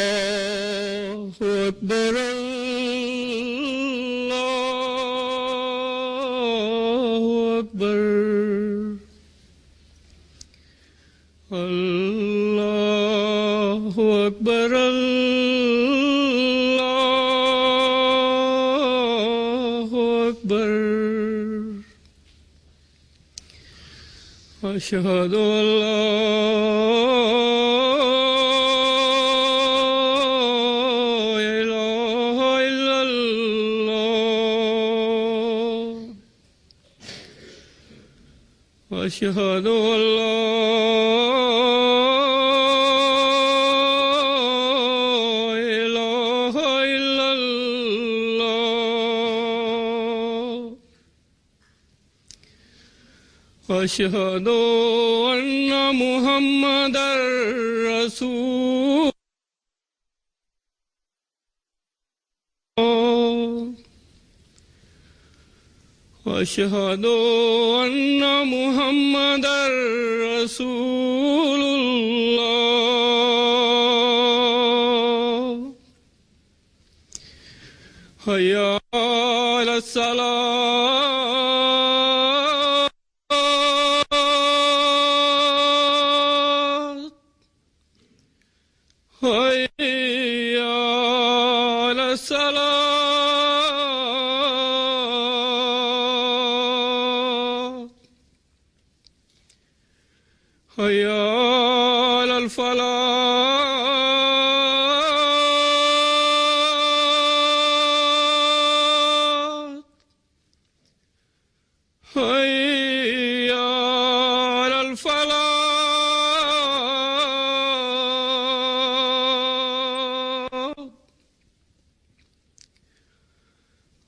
الله أكبر الله أكبر الله أكبر الله أكبر أشهد أن لا إله إلا الله أشهد أن لا إله إلا الله أشهد أن محمدا رسول الله أشهد أن محمدا رسول الله حي على الصلاة حي على الصلاة حي على الفلاح حي على الفلاح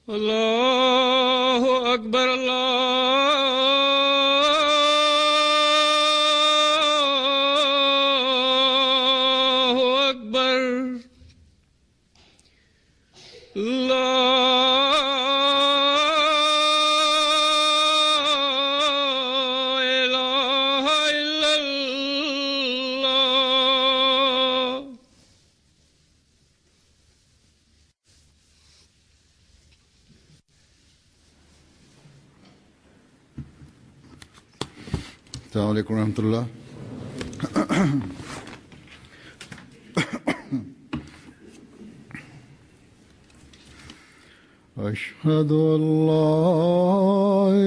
الله أكبر الله أكبر لا إله إلا الله السلام عليكم ورحمة الله. أشهد أن لا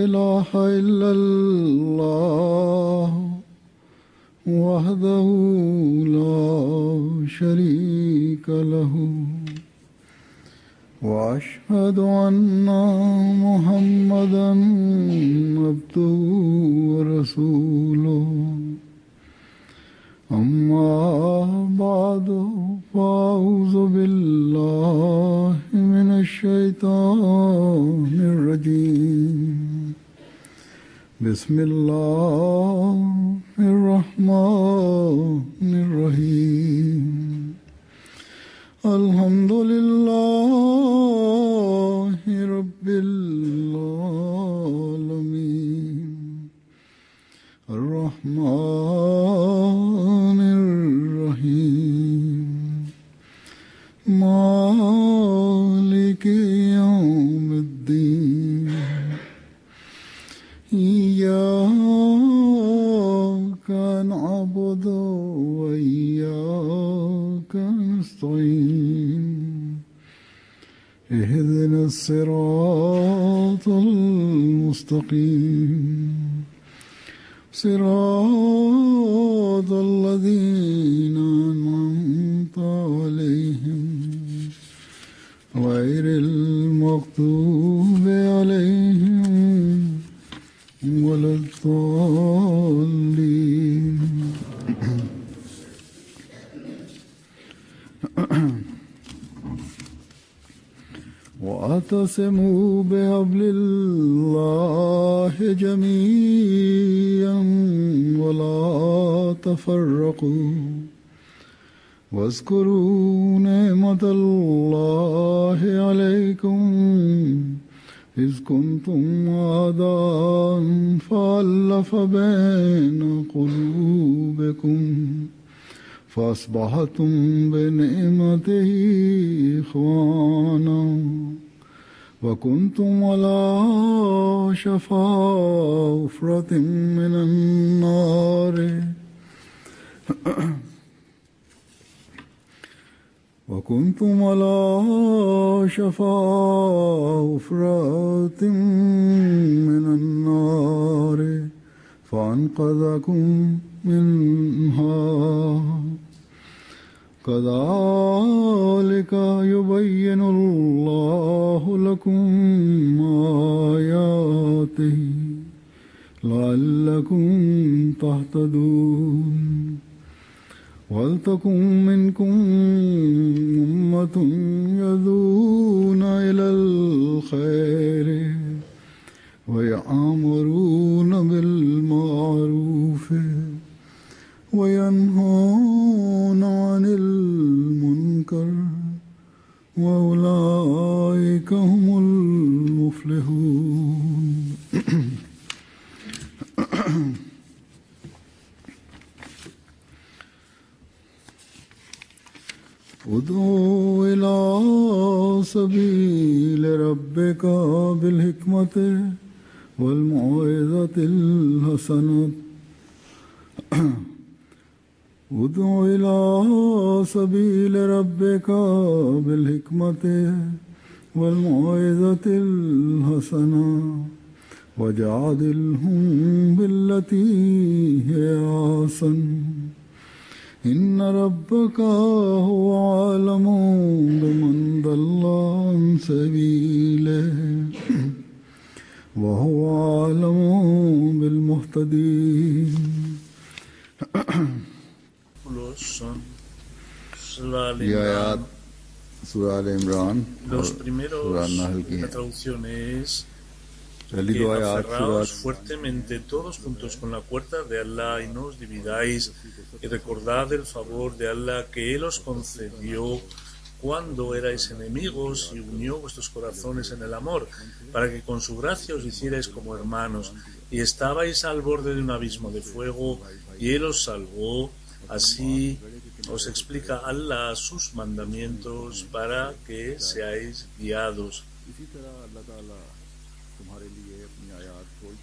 إله إلا الله وحده لا شريك له وأشهد أن محمدا عبده ورسوله أما بعد فأعوذ بالله من الشيطان الرجيم بسم الله الرحمن الرحيم الحمد لله رب العالمين الرحمن الرحيم مالك يوم الدين إياك نعبد وإياك نستعين اهدنا الصراط المستقيم صراط الذين أنعمت عليهم غير المغضوب عليهم ولا الضالين. واعتصموا بحبل الله جميعا ولا تفرقوا واذكروا نعمة الله عليكم إذ كنتم أعداء فألف بين قلوبكم فأصبحتم بنعمته إخوانا وكنتم على شفا حفرة من النار وكنتم على شفا حفرة من النار فأنقذكم منها كذلك يبين الله لكم آياته لعلكم تهتدون ولتكن منكم أمة يدعون إلى الخير ويأمرون بالمعروف وينهون عن المنكر وأولئك هم المفلحون. ادعو إلى سبيل ربك بالحكمة والموعظة الحسنة ادع إلى سبيل ربك بالحكمة والموعظة الحسنة وجادلهم بالتي هي أحسن إن ربك هو أعلم بمن ضل عن سبيله وهو أعلم بالمهتدين. ये आयत सूरह आल इमरान Los और primeros, सूरह नहल की la हैं. traducción es पहली que दो आयत aferraos सूरह fuertemente todos juntos con la cuerda de Allah y no os dividáis y recordad el favor de Allah que Él os concedió cuando erais enemigos y unió vuestros corazones en el amor para que con su gracia os hicierais como hermanos y estabais al borde de un abismo de fuego y Él os salvó. Así os explica Allah sus mandamientos para que seáis guiados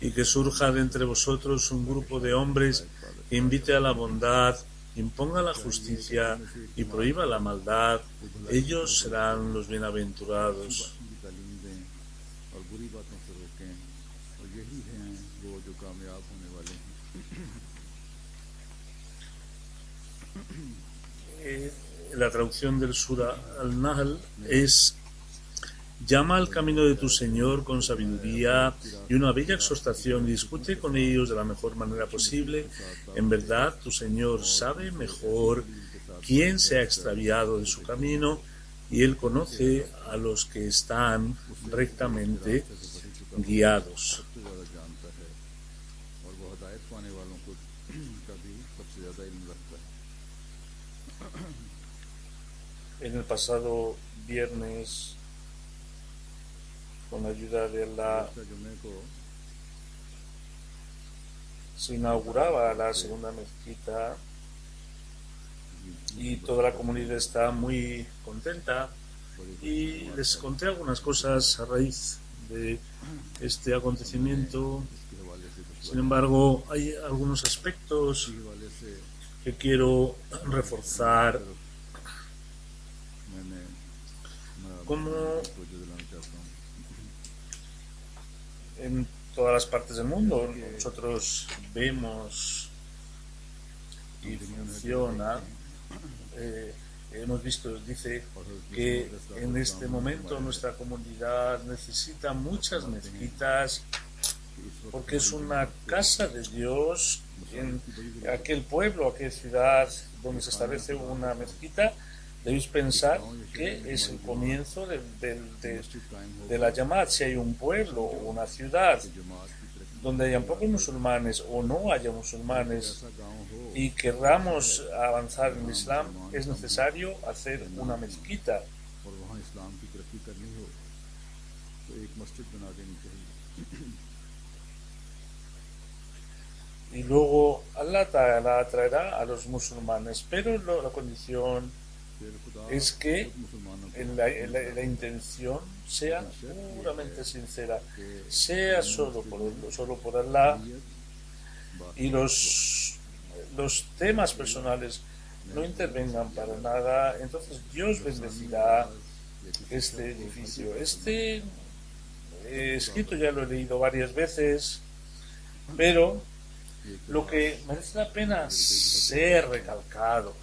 y que surja de entre vosotros un grupo de hombres que invite a la bondad, imponga la justicia y prohíba la maldad. Ellos serán los bienaventurados. La traducción del Surah Al-Nahl es: llama al camino de tu Señor con sabiduría y una bella exhortación y discute con ellos de la mejor manera posible. En verdad, tu Señor sabe mejor quién se ha extraviado de su camino y Él conoce a los que están rectamente guiados. En el pasado viernes, con la ayuda de Allah, se inauguraba la segunda mezquita y toda la comunidad está muy contenta, y les conté algunas cosas a raíz de este acontecimiento. Sin embargo, hay algunos aspectos que quiero reforzar, como en todas las partes del mundo nosotros vemos y funciona. Hemos visto, dice que en este momento nuestra comunidad necesita muchas mezquitas porque es una casa de Dios. En aquel pueblo, aquella ciudad donde se establece una mezquita, debéis pensar que es el comienzo de la Jamaat. Si hay un pueblo o una ciudad donde hayan pocos musulmanes o no haya musulmanes y querramos avanzar en el Islam, es necesario hacer una mezquita. y luego Allah Ta'ala traerá a los musulmanes, pero la condición es que la intención sea puramente sincera, sea solo por Allah, y los temas personales no intervengan para nada. Entonces Dios bendecirá este edificio. Este escrito ya lo he leído varias veces, pero lo que merece la pena ser recalcado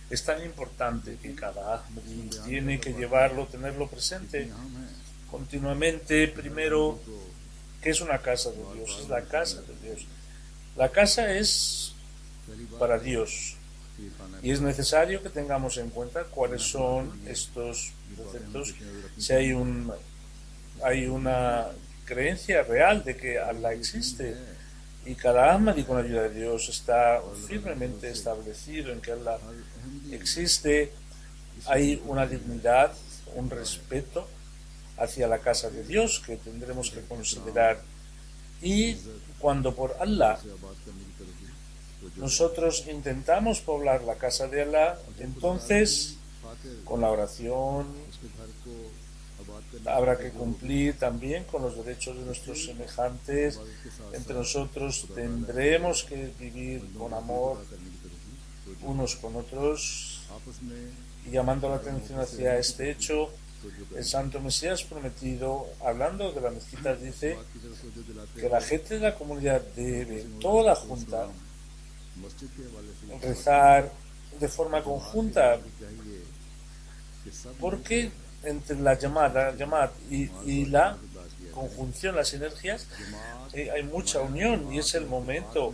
es tan importante que cada Ahmadi tiene que tenerlo presente continuamente. Primero, que es una casa de Dios, es la casa de Dios. La casa es para Dios, y es necesario que tengamos en cuenta cuáles son estos preceptos. Si hay una creencia real de que Allah existe, y cada Ahmadi con la ayuda de Dios está firmemente establecido en que Allah existe, hay una dignidad, un respeto hacia la casa de Dios que tendremos que considerar. Y cuando por Allah nosotros intentamos poblar la casa de Allah, entonces con la oración habrá que cumplir también con los derechos de nuestros semejantes. Entre nosotros tendremos que vivir con amor unos con otros. Y llamando la atención hacia este hecho, el Santo Mesías prometido, hablando de la mezquita, dice que la gente de la comunidad debe, toda junta, rezar de forma conjunta, porque entre la Jamaat y la conjunción, las sinergias, hay mucha unión, y es el momento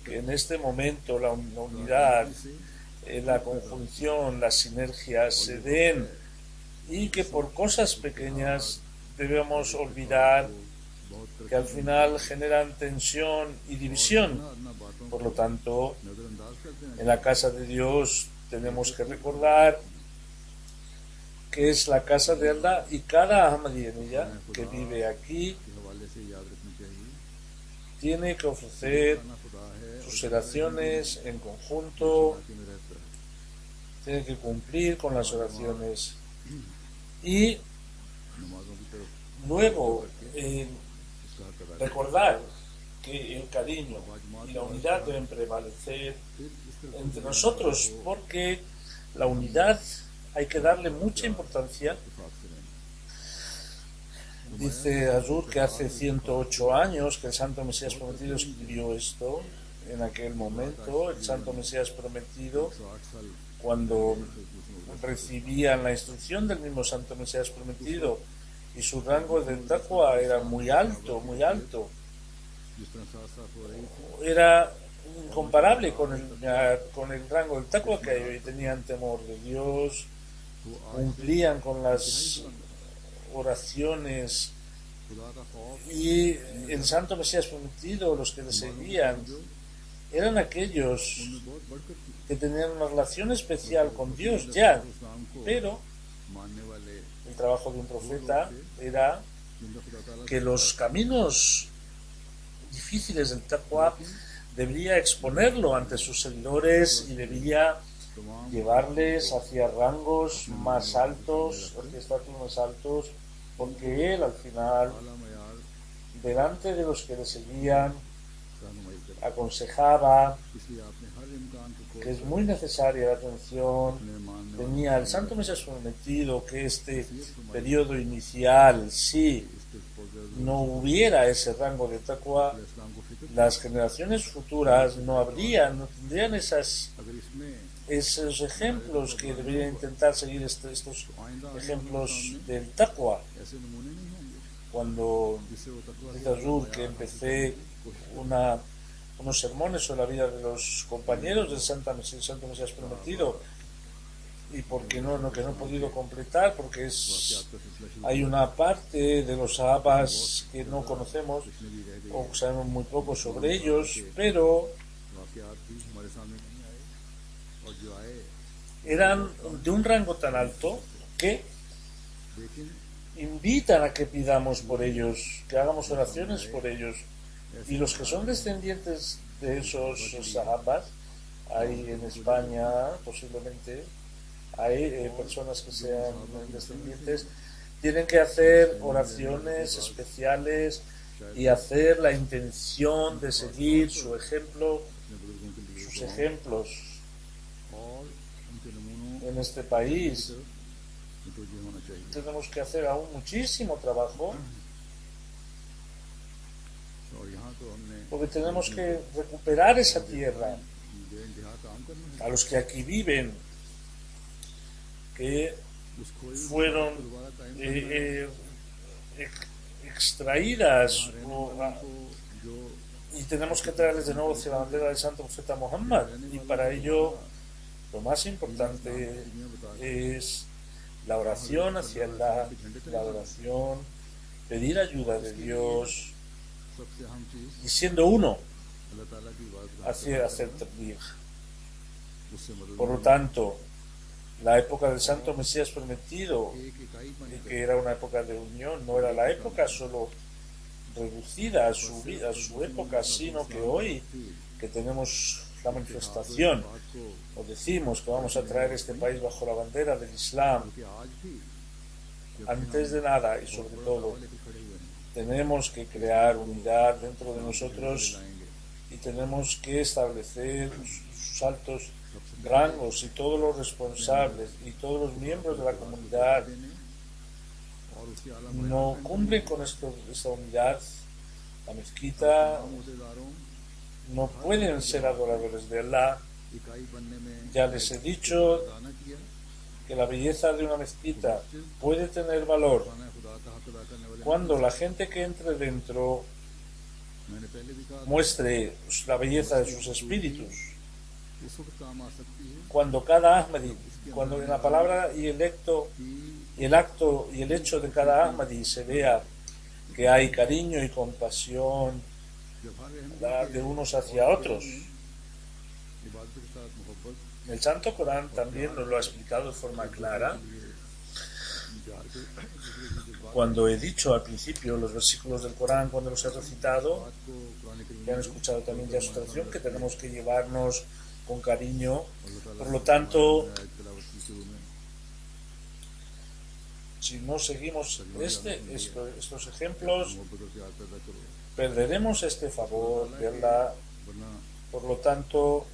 que en este momento la unidad, la conjunción, las sinergias se den, y que por cosas pequeñas debemos olvidar que al final generan tensión y división. Por lo tanto, en la casa de Dios tenemos que recordar que es la casa de Allah, y cada Ahmadi en ella que vive aquí tiene que ofrecer sus oraciones en conjunto, tiene que cumplir con las oraciones, y luego recordar que el cariño y la unidad deben prevalecer entre nosotros, porque la unidad hay que darle mucha importancia. Dice Azur que hace 108 años que el Santo Mesías Prometido escribió esto. En aquel momento el Santo Mesías Prometido, cuando recibían la instrucción del mismo Santo Mesías Prometido, y su rango de taqwa era muy alto, era incomparable con el rango del taqwa que hoy. Tenían temor de Dios, cumplían con las oraciones, y el Santo Mesías Prometido, los que le seguían, eran aquellos que tenían una relación especial con Dios ya, pero el trabajo de un profeta era que los caminos difíciles del taqwa debería exponerlo ante sus seguidores, y debía llevarles hacia rangos más altos, hacia estatus más altos, porque él al final, delante de los que le seguían, aconsejaba que es muy necesaria la atención. Tenía el Santo Mesías Prometido que este periodo inicial, si no hubiera ese rango de taqwa, las generaciones futuras no tendrían esos ejemplos que deberían intentar seguir, estos ejemplos del taqwa. Cuando dice Azur que empecé unos sermones sobre la vida de los compañeros del Santo Mesías Prometido, y porque que no he podido completar, porque hay una parte de los sahabas que no conocemos o sabemos muy poco sobre ellos, pero eran de un rango tan alto que invitan a que pidamos por ellos, que hagamos oraciones por ellos. Y los que son descendientes de esos sahabas. Hay en España, posiblemente, hay personas que sean descendientes, tienen que hacer oraciones especiales y hacer la intención de seguir su ejemplo, sus ejemplos en este país. Tenemos que hacer aún muchísimo trabajo, porque tenemos que recuperar esa tierra a los que aquí viven, que fueron extraídas, y tenemos que traerles de nuevo hacia la bandera del santo profeta Muhammad, y para ello lo más importante es la oración hacia Allah, la oración, pedir ayuda de Dios y siendo uno hacia hacer tabligh. Por lo tanto, la época del Santo Mesías prometido, que era una época de unión, no era la época solo reducida a su época, sino que hoy que tenemos la manifestación o decimos que vamos a traer este país bajo la bandera del Islam, antes de nada y sobre todo tenemos que crear unidad dentro de nosotros y tenemos que establecer sus altos rangos, y todos los responsables y todos los miembros de la comunidad no cumplen con esta unidad. La mezquita no pueden ser adoradores de Allah. Ya les he dicho que la belleza de una mezquita puede tener valor cuando la gente que entre dentro muestre la belleza de sus espíritus. Cuando cada Ahmadi, cuando en la palabra y el acto y el hecho de cada Ahmadi se vea que hay cariño y compasión de unos hacia otros. El Santo Corán también nos lo ha explicado de forma clara. Cuando he dicho al principio los versículos del Corán, cuando los he recitado, que han escuchado también ya su traducción, que tenemos que llevarnos con cariño. Por lo tanto, si no seguimos estos ejemplos, perderemos este favor de Allah. Por lo tanto,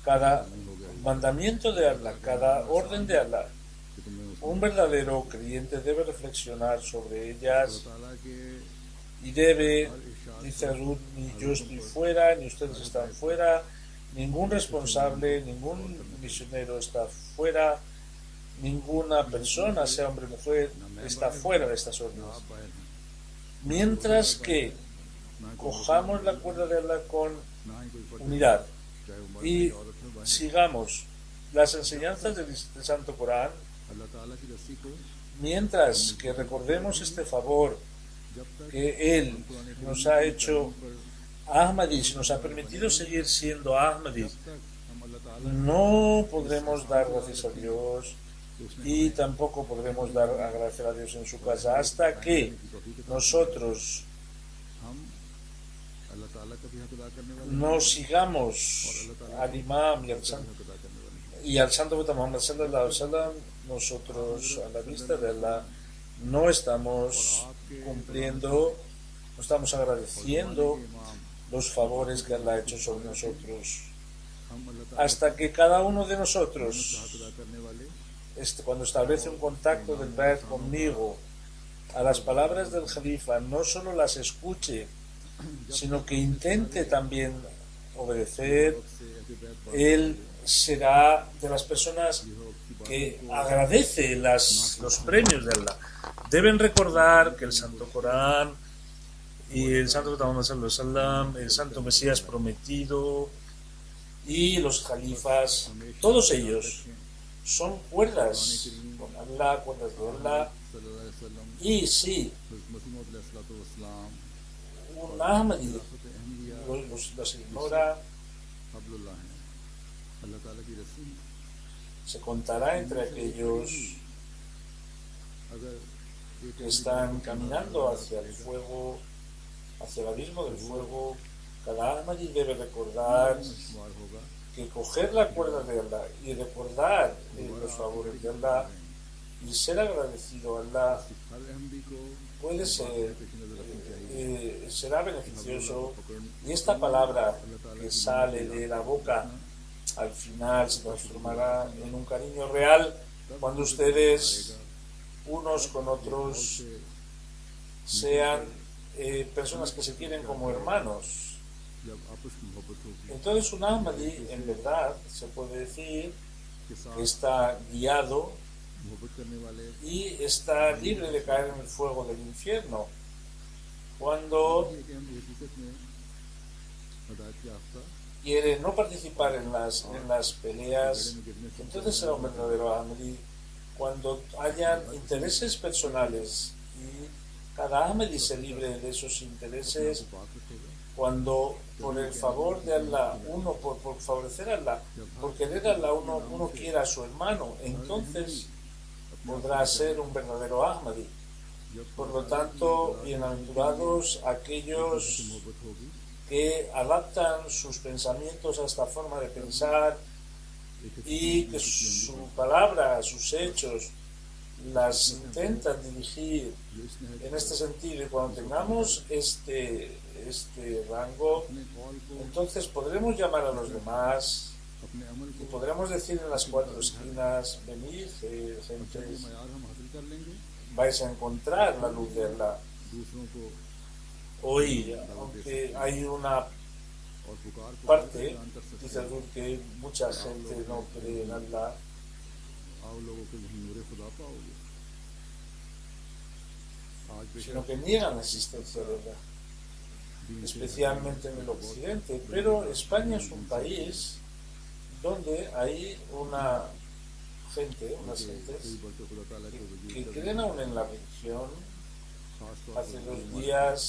cada mandamiento de Allah, cada orden de Allah, un verdadero creyente debe reflexionar sobre ellas y debe, dice Ruth, ni yo estoy fuera, ni ustedes están fuera, ningún responsable, ningún misionero está fuera, ninguna persona, sea hombre o mujer, está fuera de estas órdenes. Mientras que cojamos la cuerda de Allah con unidad y sigamos las enseñanzas del Santo Corán, mientras que recordemos este favor que Él nos ha hecho Ahmadis, nos ha permitido seguir siendo Ahmadis, no podremos dar gracias a Dios y tampoco podremos agradecer a Dios en su casa hasta que nosotros no sigamos al Imam y al Santo Profeta Muhammad sallallahu alaihi wasallam. Nosotros, a la vista de Allah, no estamos cumpliendo, no estamos agradeciendo los favores que Allah ha hecho sobre nosotros. Hasta que cada uno de nosotros, cuando establece un contacto del Bait conmigo, a las palabras del Jalifa no solo las escuche, sino que intente también obedecer, él será de las personas que agradece los premios de Allah. Deben recordar que el Santo Corán y el Santo Muhammad sallallahu alaihi wasallam, el Santo Mesías prometido y los Jalifas, todos ellos son cuerdas con Allah, cuerdas de Allah. Y si un Ahmadi los ignora, se contará entre aquellos que están caminando hacia el fuego, hacia el abismo del fuego Cada Ahmadi debe recordar शुमार होगा que coger la cuerda de Allah y recordar los favores de Allah y ser agradecido a Allah हर अहमदी को puede ser, पेश नजर रखनी चाहिए será beneficioso, y esta palabra que sale de la boca al final se transformará en un cariño real cuando ustedes unos con otros sean personas que se quieren como hermanos. जब आपस की मोहब्बत होगी Entonces un Ahmadi en verdad se puede decir के que साथ está guiado मोहब्बत करने वाले y está libre de caer en el fuego del infierno. Cuando ये कि हम हकीकत में हदायत याफ्ता quiere no participar en las peleas, entonces será un verdadero Ahmadi. Cuando hayan intereses personales y cada Ahmadi se libre de esos intereses, बात रखेगा cuando por el favor de Allah, uno por favorecer a Allah, por querer a Allah, uno quiera a su hermano, entonces podrá ser un verdadero Ahmadi. Por lo tanto, bienaventurados aquellos मोहब्बत होगी que adaptan sus pensamientos a esta forma de pensar y que su palabra, sus hechos, las intentan dirigir जो इसने en este sentido. Y cuando tengamos este rango, अपने कौल को entonces podremos llamar a los demás अपने अमल y को podremos decir en las cuatro esquinas: venid, ये gentes, मयार हम हासिल कर लेंगे vais a encontrar la luz de Allah. दूसरों को Hoy, aunque hay una और पुकार को parte, बयान कर सकते dice Azul, que mucha gente no cree en Allah, आओ लोगों के नूर खुदा पाओगे आज पेश sino que niegan la existencia de Allah, especialmente en el occidente. Pero España es un país donde hay unas gentes कोई बढ़ते खुदा ताला के वजूद que का creen aún en la religión. खास तौर Hace पर 2 días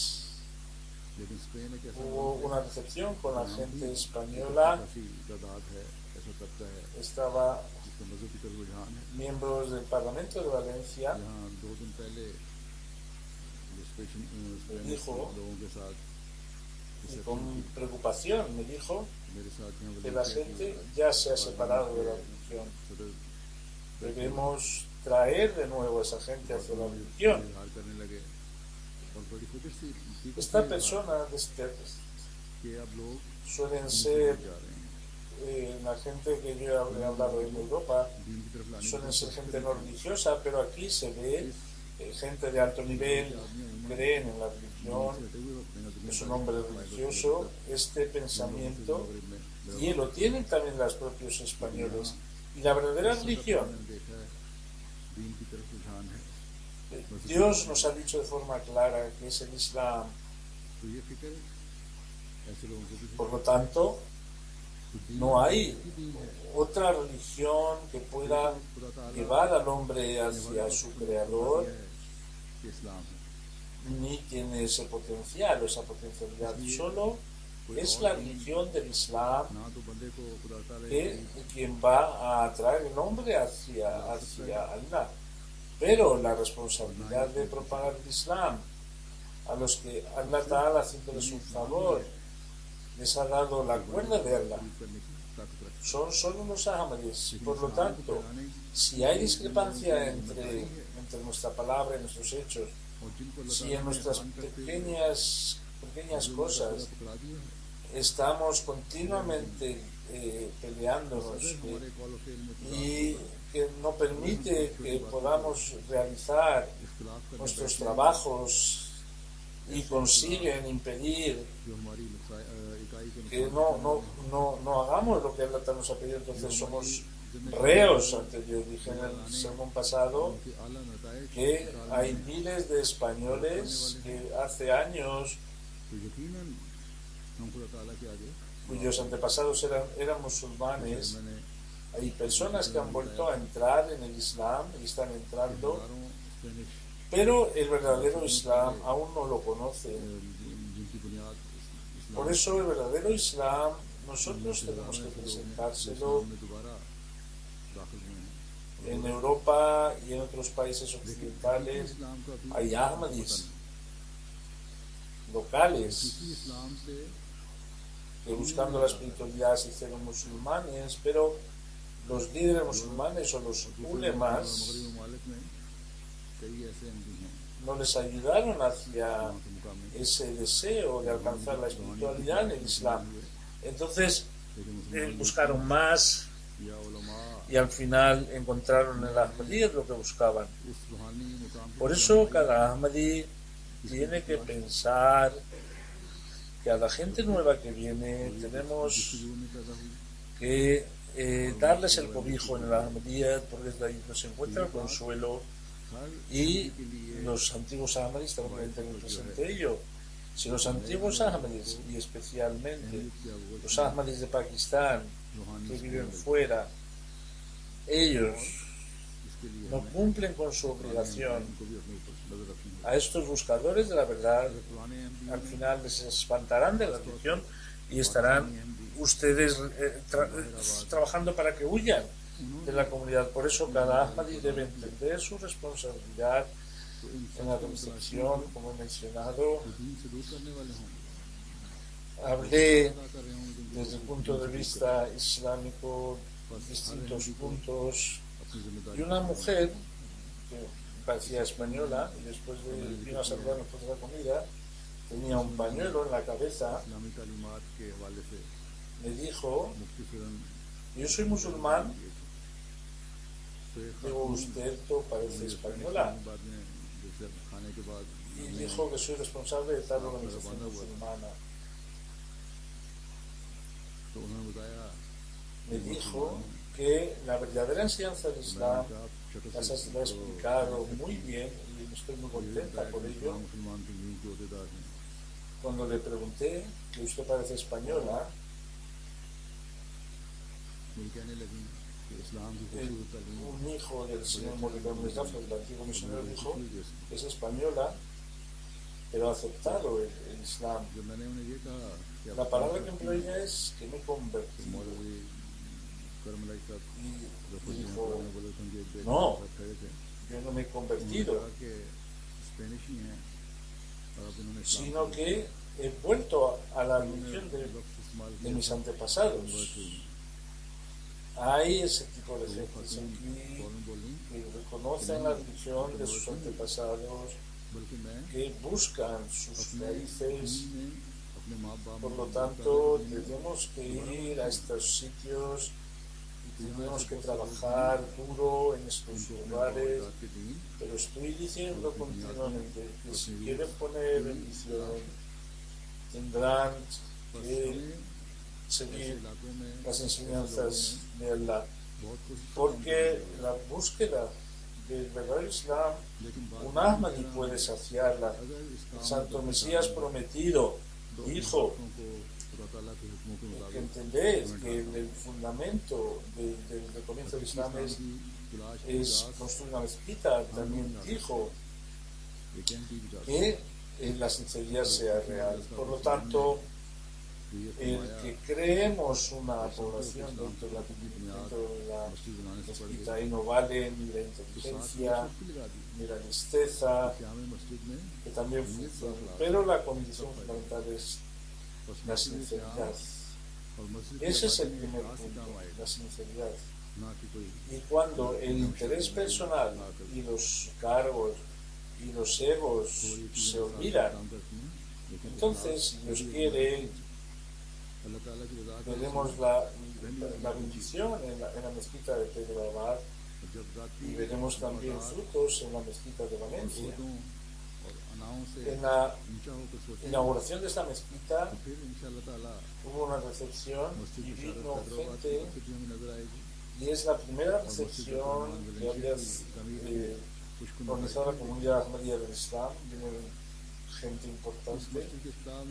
लेकिन स्पेन एक ऐसा hubo una recepción con la gente española. काफी तादाद है ऐसा तबका है Estaba जिसका मजहब की तरफ रुझान है miembros del Parlamento de Valencia. यहाँ 2 दिन पहले स्पेनिश Dijo, लोगों के साथ y con preocupación me dijo मेरे साथ यहाँ que la gente ya se ha separado de la religión. सदर Debemos traer de nuevo a esa gente hacia la religión. इजहार करने लगे और बड़ी फिक्र सी थी Esta persona कि अब लोग suelen ser जा रहे हैं la gente que yo he hablado en Europa, दीन की तरफ लाने suelen ser gente no religiosa, pero aquí se ve gente de alto nivel, creen en la religión, हटे हुए वक्त में es un hombre religioso. Este pensamiento, y lo tienen también los propios españoles. Y la verdadera religión, देखा है दीन की तरफ रुझान है Dios nos ha dicho de forma clara que es el Islam. तो ये फिक्र ऐसे लोगों को भी Por lo tanto, no hay otra religión que pueda खुदा ताला llevar al hombre hacia su creador, के इस्लाम है ni tiene ese potencial o esa potencialidad. Solo es la religión del Islam ना तो बंदे को खुदा ताला que quien va a atraer el hombre hacia Allah. Pero la responsabilidad de propagar el Islam a los que Allah Ta'ala, haciéndoles un favor, les ha dado la cuerda de Allah, करने की ताकत रखता son solo los Ahmadis. Por lo tanto, si hay discrepancia entre nuestra palabra y nuestros hechos, है और जिनको अल्लाह si en nuestras pequeñas cosas पकड़ा दिया है estamos continuamente peleándonos हमारे कॉल ऑफ इल्म y que no permite que podamos realizar इख्तिलाफ करने nuestros trabajos y consiguen impedir जो हमारी इकाई के que no hagamos lo que Allah Ta'ala nos ha pedido, entonces somos reos ante Dios. Dije en el sermón pasado कि आला नताइज que hay miles de españoles que hace años तो यकीनन हम खुदा ताला के आगे cuyos antepasados eran musulmanes. मैंने Hay personas que han vuelto a entrar en el Islam y están entrando, हजारों Spanish pero el verdadero Islam aún no lo conocen. जिनकी बुनियाद Por eso el verdadero Islam nosotros tenemos que presentárselo में दोबारा दाखिल हुए हैं en Europa y en otros países occidentales. इस्लाम का भी Hay Ahmadis locales इसी इस्लाम से que buscando la espiritualidad se hicieron musulmanes, pero los líderes musulmanes o los ulemas no les ayudaron hacia ese deseo de alcanzar la espiritualidad en el Islam. Entonces buscaron más y al final encontraron en el Ahmadiyya lo que buscaban. Por eso cada Ahmadi tiene que pensar que a la gente nueva que viene tenemos que darles el cobijo en el Ahmadiyya, porque ahí nos encuentra el consuelo, y los antiguos Ahmadis también deben tener presente ello. Si los antiguos Ahmadis, y especialmente los Ahmadis de Pakistán que viven fuera, ellos no cumplen con su obligación a estos buscadores de la verdad, al final les espantarán de la religión y estarán ustedes trabajando para que huyan de la comunidad. Por eso cada Ahmadi debe entender su responsabilidad en la recepción, como he mencionado. Hablé desde el punto de vista islámico distintos puntos, y una mujer que parecía española y después vino a saludarnos después de la comida, tenía un pañuelo en la cabeza, me dijo: yo soy musulmán. Digo: usted parece española. Y dijo que soy responsable de tal organización musulmana. Me dijo que la verdadera enseñanza del Islam las ha explicado muy bien y estoy muy contenta por ello. Cuando le pregunté que usted parece española, un hijo del señor Morillo Mustafa, el antiguo misionero, dijo que es española, pero ha aceptado el Islam. La palabra que empleó ella es que me convertí. Y dijo: no, yo no me he convertido, sino que he vuelto a la religión de mis antepasados. Hay ese tipo de gente aquí que reconocen la religión de sus antepasados, que buscan sus raíces. Por lo tanto, tenemos que ir a estos sitios y tenemos que trabajar duro en estos lugares. Pero estoy diciendo continuamente que si quieren poner bendición, tendrán que seguir las enseñanzas de Allah, porque la búsqueda del verdadero Islam, un Ahmadi puede saciarla. El Santo Mesías prometido dijo: que entendéis que el fundamento del comienzo del Islam es construir una mezquita. También dijo que la sinceridad sea real. Por lo tanto, el que creemos una población dentro de la mezquita, ahí no vale ni la inteligencia ni la listeza, que también funciona, pero la condición fundamental es la sinceridad. Ese es el primer punto, la sinceridad. Y cuando el interés personal y los cargos y los egos se olvidan, entonces, si Dios quiere, veremos la bendición en la mezquita de Pedro Abad, y veremos también frutos en la mezquita de Valencia. En la inauguración de esta mezquita hubo una recepción y vino gente, y es la primera recepción que había organizado la comunidad Ahmadiyya del Islam. Vienen gente importante,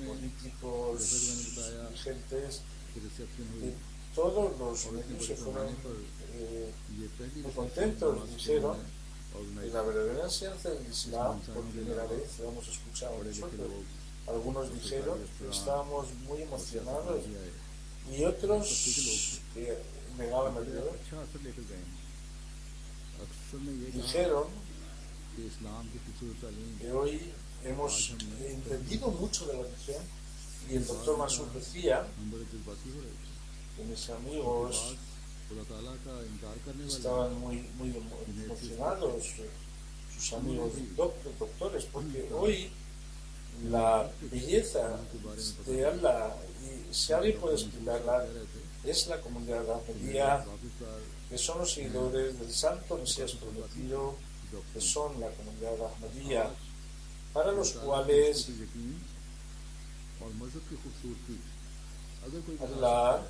políticos, dirigentes, de todos los medios se fueron muy contentos. Dijeron que la verdadera enseñanza del Islam por primera vez la hemos escuchado nosotros. Algunos dijeron que estábamos muy emocionados y otros que negaban el Dios dijeron que hoy hemos entendido mucho de la religión Y el doctor Mansur decía हम बड़े जज्बाती हो रहे थे que mis उसके amigos बाद खुदा ताला का इनकार करने वाले estaban muy emocionados, sus amigos doctores, porque hoy la belleza de Allah, y si alguien puede explicarla, es la comunidad Ahmadiyya, que son los seguidores del Santo Mesías prometido, que son la comunidad Ahmadiyya, para los cuales और मजहब की खूबसूरती अगर कोई Allah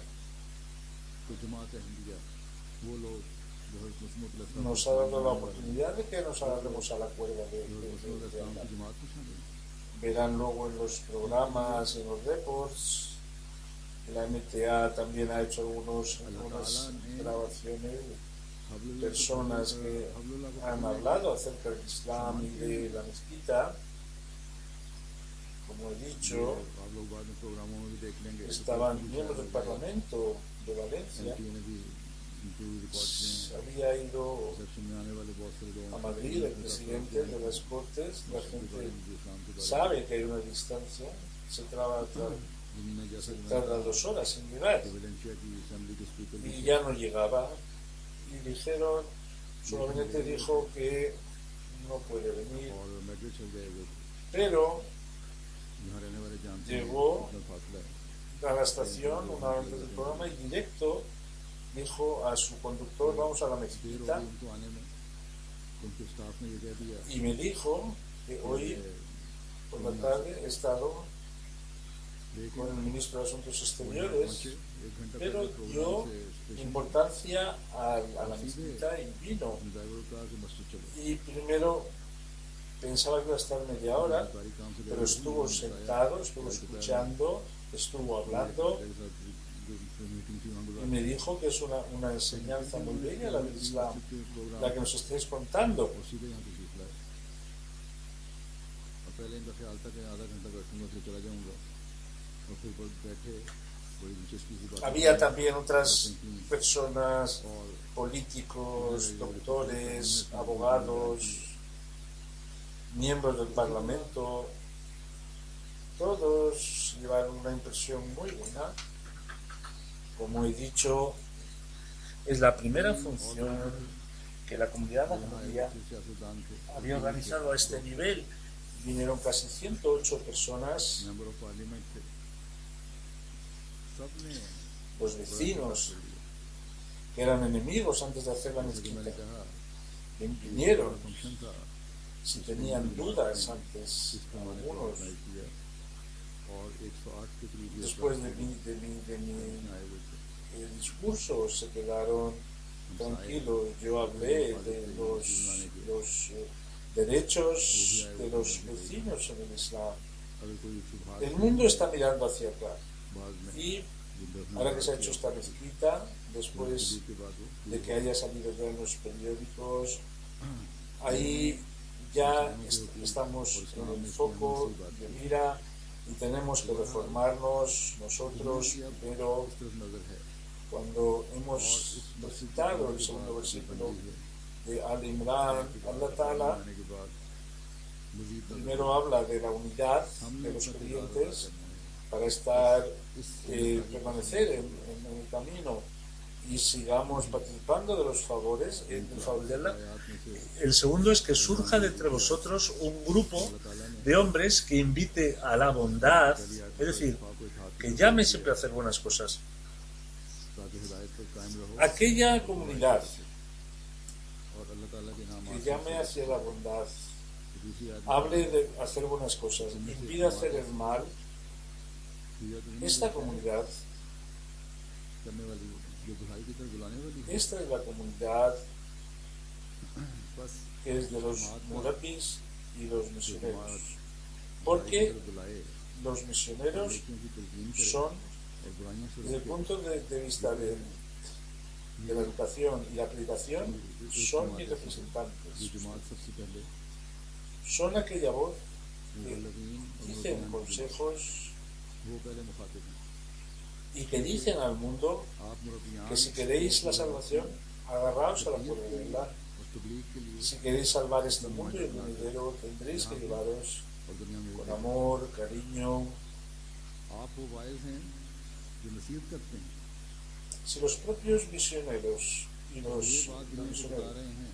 कोई जमात अहमदिया वो लोग जो हज़रत Muhammad nos ha dado la oportunidad de que nos agarremos a la cuerda de Allah. की जमात में शामिल Verán luego en los programas, en los reports, la MTA también ha hecho algunas grabaciones, personas que han hablado acerca del Islam y de la mezquita. Como he dicho, आप लोग बाद में प्रोग्रामों में भी देख लेंगे estaban miembros del Parlamento de Valencia, ने भी इंटरव्यू रिकॉर्ड किए हैं había ido सेक्शन में आने वाले बहुत सारे लोग a Madrid, el presidente de las Cortes, la gente इस्लाम के बारे sabe que hay una distancia, se में जैसे tarda 2 horas en llegar, वलेंशिया की असेंबली के speaker y ya no llegaba, y dijeron, su gabinete dijo que no puede venir, और मैड्रिड चल गए हुए थे pero यहाँ रहने वाले जानते llegó हैं कितना फासला है a la estación una hora antes del programa y directo dijo a su conductor, vamos a la देर हो mezquita, गई उनको आने में उनके स्टाफ ने ये कह दिया y me dijo que hoy por la tarde he estado con el ministro de Asuntos Exteriores, एक घंटा pero पहले dio प्रोग्राम से station importancia a la mezquita y vino. Driver का कि मस्जिद चलो Y primero pensaba que iba a estar media hora, सरकारी काम से pero estuvo sentado, estuvo escuchando, estuvo hablando meeting थी वहाँ y me dijo que es una enseñanza muy bella la del Islam, la que nos estáis contando. और सीधे यहाँ तशरीफ लाए और पहले इनका ख्याल था कि आधा घंटा बैठूंगा फिर चला जाऊंगा और फिर बैठे बड़ी दिलचस्पी की बात Había también otras personas, políticos, doctores, abogados, miembros del Parlamento, todos llevaron una impresión muy buena. Como he dicho, es la primera función que la comunidad ahmadiyya सियासतदान थे había organizado a este nivel. Vinieron casi 108 personas, member of parliament थे सबने los vecinos que eran enemigos antes de hacer la जैसे कि मैंने mezquita, कहा vinieron function था si tenían dudas antes, इस पैमाने पर algunos, ऑर्गेनाइज किया और 108 के करीब ये después de mi आए हुए थे discurso se quedaron tranquilos. Yo hablé de los derechos de los vecinos en el Islam. अगर कोई शुभात El mundo está mirando hacia acá. बाद में Y ahora que se ha hecho esta mezquita, después के बाद वो de que haya salido ya en los periódicos, ahí ya estamos en el foco de mira y tenemos que reformarnos nosotros, pero इस तरफ नजर है cuando hemos recitado el segundo versículo de Al-Imran, Allah Ta'ala आने के बाद मजीद primero habla de la unidad de los creyentes para estar, permanecer en el camino y sigamos participando de los favores, del favor de Allah. El segundo es que surja de entre vosotros un grupo de hombres que invite a la bondad, es decir, que llame siempre a hacer buenas cosas. ताकि हिदायत पर कायम रहो Aquella comunidad और अल्लाह ताला के नाम que llame hacia la bondad, दूसरी आयत hable de hacer buenas cosas, impide hacer el mal, दिया तो नहीं esta comunidad, करने वाली जो बुराई की तरफ बुलाने वाली है esta es la comunidad बस que es de los murabis y los misioneros. की Porque तरफ बुलाए los misioneros क्योंकि तलकीन करे son, और बुराइयों से desde el रोके punto de vista de la educación y la predicación, son mis ये representantes. जमात सबसे पहले Son aquella voz que मुबल्लिगीन और dicen मुबल्लिगान consejos वो पहले मुखातिब हैं y que dicen al mundo आप मुरब्बियान que si queréis la salvación, agarraos a la cuerda de Allah. और तबलीग के लिए Si queréis salvar este mundo y el venidero, tendréis que llevaros और दुनिया में con amor, cariño, आप वो वाइज हैं जो नसीहत करते हैं Si los propios misioneros y और ये los बात दुनिया को बता misioneros रहे हैं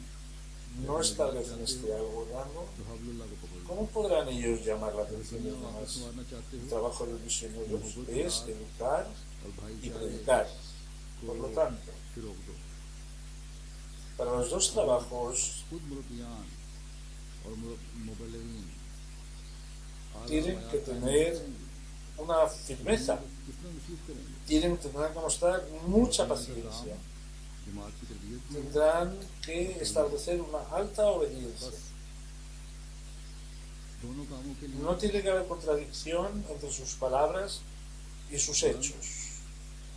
no establecen este rango, तो हबलुल्लाह को पकड़ लो ¿cómo podrán ellos llamar la अगर atención de दुनिया los में वापस demás? संवारना चाहते El हो trabajo de los misioneros es educar और y भाईचारे predicar. को Por lo tanto, फिर रोक दो para los dos trabajos खुद मुरब्बियान और मुबल्लिगीन tienen que tener una firmeza, कितना नसीहत करेंगे tendrán que mostrar mucha paciencia, दिमाग की तरबियत भी tendrán que establecer una alta obediencia. दोनों कामों के लिए No tiene que haber contradicción entre sus palabras y sus hechos.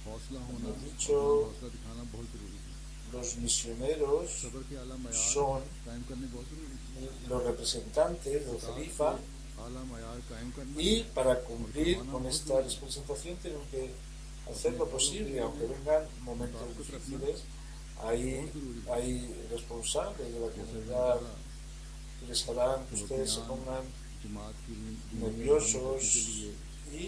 हौसला होना Hemos dicho, और हौसला दिखाना बहुत जरूरी है los misioneros सब्र के आला मयार son कायम करने बहुत जरूरी है los representantes del Jalifa आला मयार कायम करना y para cumplir con esta representación tienen que hacer lo posible, aunque vengan momentos difíciles. Hay responsables de la comunidad que les harán que ustedes se pongan जमात की nerviosos y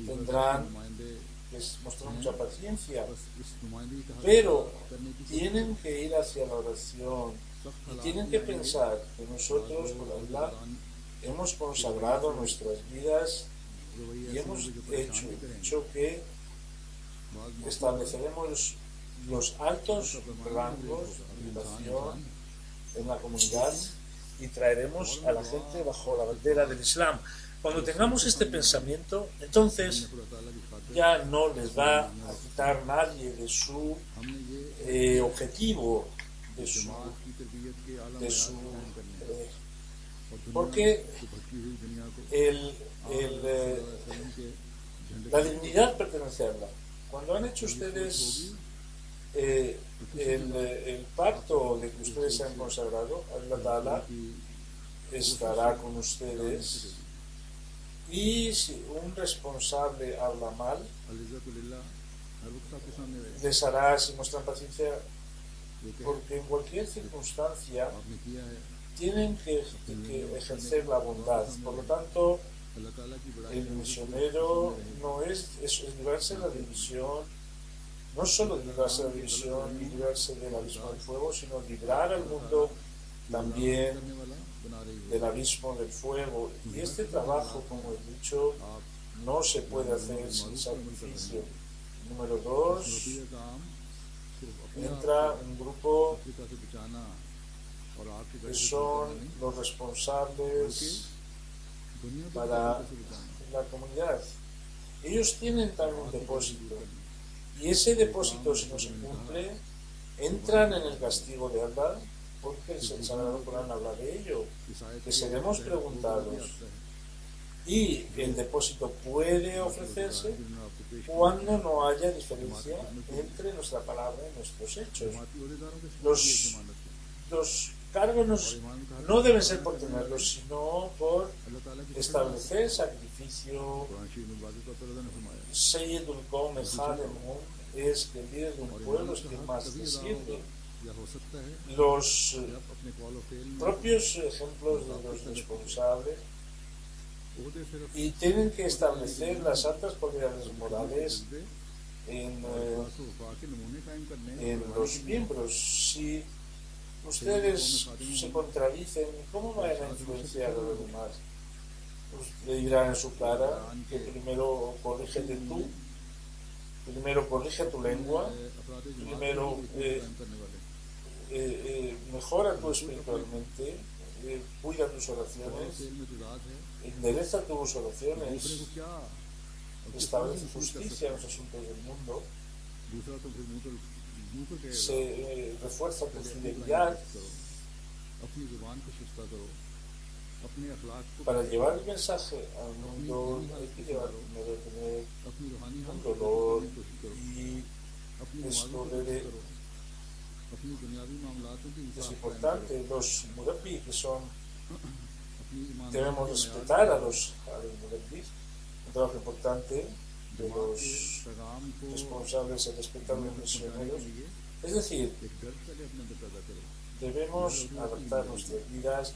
tendrán नुमाइंदे que mostrar mucha paciencia, बस इस नुमाइंदगी का pero करने की tienen que ir hacia la oración y tienen que pensar que nosotros, por Allah, hemos consagrado nuestras vidas y hemos hecho que estableceremos los altos rangos de educación en la comunidad y traeremos a la gente bajo la bandera del Islam. Cuando tengamos este pensamiento, entonces ya no les va a quitar nadie de su objetivo, de su porque la dignidad pertenece a Allah. Cuando han hecho ustedes el pacto de que ustedes se han consagrado, Allah Ta'ala estará con ustedes, y si un responsable habla mal, les hará, si muestran paciencia, porque en cualquier circunstancia tienen que ejercer la bondad. Por lo tanto, el misionero no es librarse de la división, no solo librarse de la división y librarse del abismo del fuego, sino librar al mundo también del abismo del fuego. Y este trabajo, como he dicho, no se puede hacer sin sacrificio. Número 2, entra un grupo que son los responsables para la comunidad. Ellos tienen también un depósito, y ese depósito, si no se cumple, entran en el castigo de Allah, porque el Sagrado Corán habla de ello, que seremos preguntados. Y el depósito puede ofrecerse cuando no haya diferencia entre nuestra palabra y nuestros hechos. Los cargos no deben ser por tenerlos, sino por establecer sacrificio. Sayyidul Qawm Khadimhum es que el líder de un pueblo es quien más le sirve. Los propios ejemplos de los responsables y tienen que establecer las altas cualidades morales en los miembros. Si ustedes se contradicen, ¿cómo van a influenciar a los demás? Pues le dirán en su cara que primero corrígete tú, primero corrige tu lengua, primero mejora tú espiritualmente, cuida tus oraciones, endereza tus oraciones, establece justicia en los asuntos del mundo, se refuerza tu fidelidad. Para llevar el mensaje al mundo hay que llevar primero tener un dolor, y esto es importante. Los murabbi, que son, debemos respetar a los murabbis, un trabajo importante de los responsables en respetar a los misioneros. Es decir, debemos adaptar nuestras vidas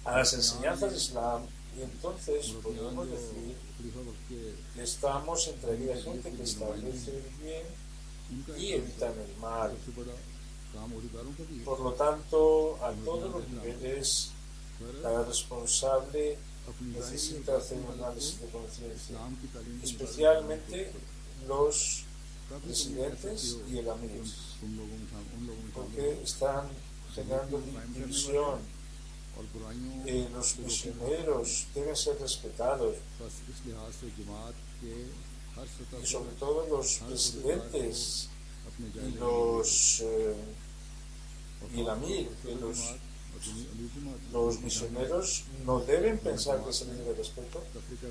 a las enseñanzas del Islam Y entonces podemos मुरब्बियान जो decir खलीफा वक्त के que estamos entre aquella gente que establece el bien उनका y एक काम evitan था el mal. सबसे बड़ा काम अहदेदारों का भी है Por lo tanto, a todos los niveles, पर cada responsable अपनी ज़ाहिरी और necesita hacer बातिनी un हालत análisis de को conciencia, इस्लाम की तालीम के मुताबिक especialmente los तब भी तुम ये कह सकते presidentes हो y el कि amigos, उन लोगों में शामिल porque हो están generando división. और बुराइयों Los से रोकने वाले misioneros deben ser respetados बस इस लिहाज से जमात के हर सतह y पर sobre todo los हर presidentes अपने y जायजे los और y el amir, que सदर los जमात और अमीर जमात Los misioneros no deben pensar que se les debe respeto,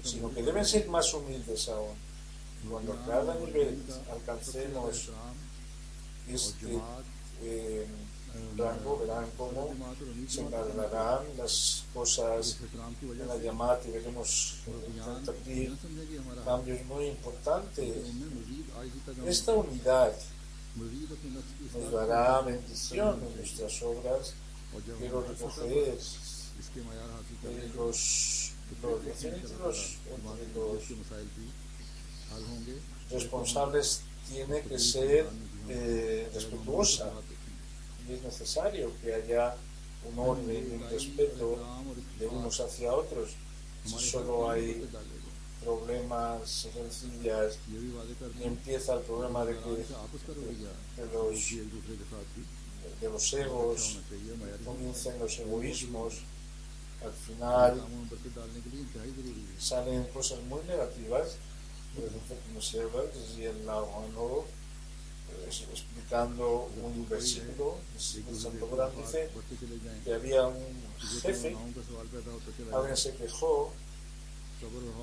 sino que deben ser más humildes aún. Y cuando a cada nivel alcancemos este rango, verán cómo se encargarán las cosas en la llamada y veremos también cambios muy importantes. Esta unidad nos dará bendición en nuestras obras. Quiero recoger los responsables tiene que ser respetuosa y es necesario que haya un orden y un respeto de unos hacia otros. Si solo hay problemas, rencillas y empieza el problema de los egos, comienzan los egoísmos, al final salen cosas muy negativas. Por ejemplo, como se habla desde el lado explicando un versículo del Santo Corán, dice que había un jefe, alguien se quejó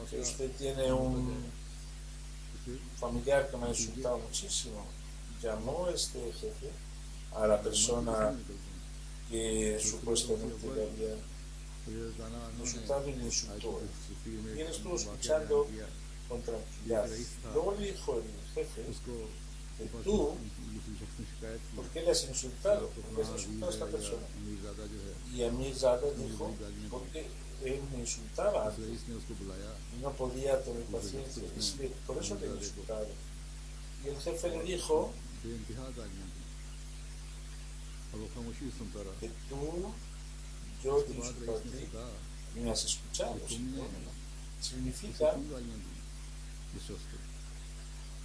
que usted tiene un familiar que me ha insultado muchísimo. Llamó este jefe a la persona que supuestamente le había insultado y le insultó. Y él estuvo escuchando con tranquilidad. Luego le dijo el jefe que tú, ¿por qué le has insultado? ¿Por qué has insultado a esta persona? Y Amir Zada dijo, porque él me insultaba antes y no podía tener paciencia, por eso le he insultado. Y el jefe le dijo que tú, yo te insulto a ti y me has escuchado. Significa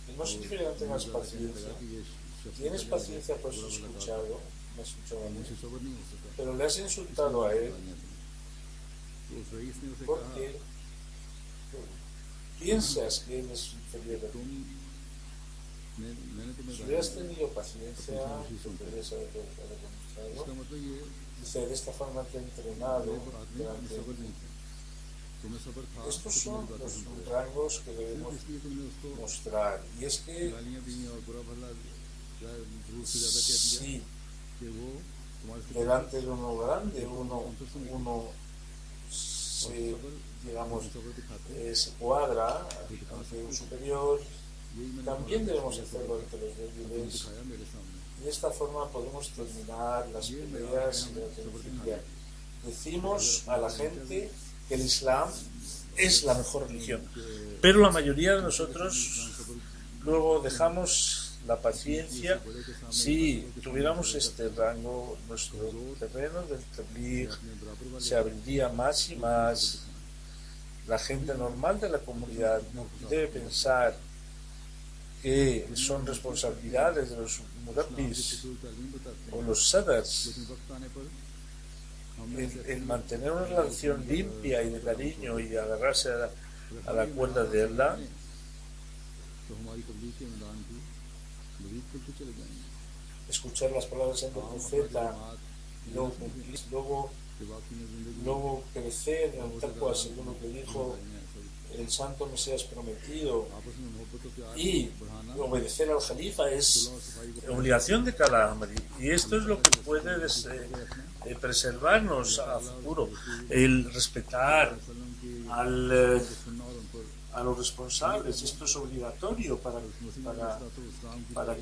que no significa que no tengas paciencia. Tienes paciencia por eso escuchado, me has escuchado a mí, pero le has insultado a él porque piensas que él es inferior a ti. Si hubieras tenido paciencia, te podrías haber demostrado. Dice, de esta forma te he entrenado delante de ti. Estos son los rangos que debemos mostrar. Y es que si delante de uno grande uno se, digamos, se cuadra ante un superior, también debemos hacerlo ante los débiles. Y de esta forma podemos terminar las peleas y la rencilla. Decimos a la gente que el Islam es la mejor religión, pero la mayoría de nosotros luego dejamos la paciencia. Si tuviéramos este rango, nuestro terreno del tabligh se abriría más y más. La gente normal de la comunidad debe pensar que son responsabilidades de los murabbis o los sadars el mantener una relación limpia y de cariño y agarrarse a la cuerda de Allah. Escuchar las palabras del profeta y luego crecer en el taqwa según lo que dijo el santo Mesías prometido y obedecer al Jalifa es obligación de cada Ahmadi, y esto es lo que puede preservarnos a futuro, el respetar a los responsables. Esto es obligatorio para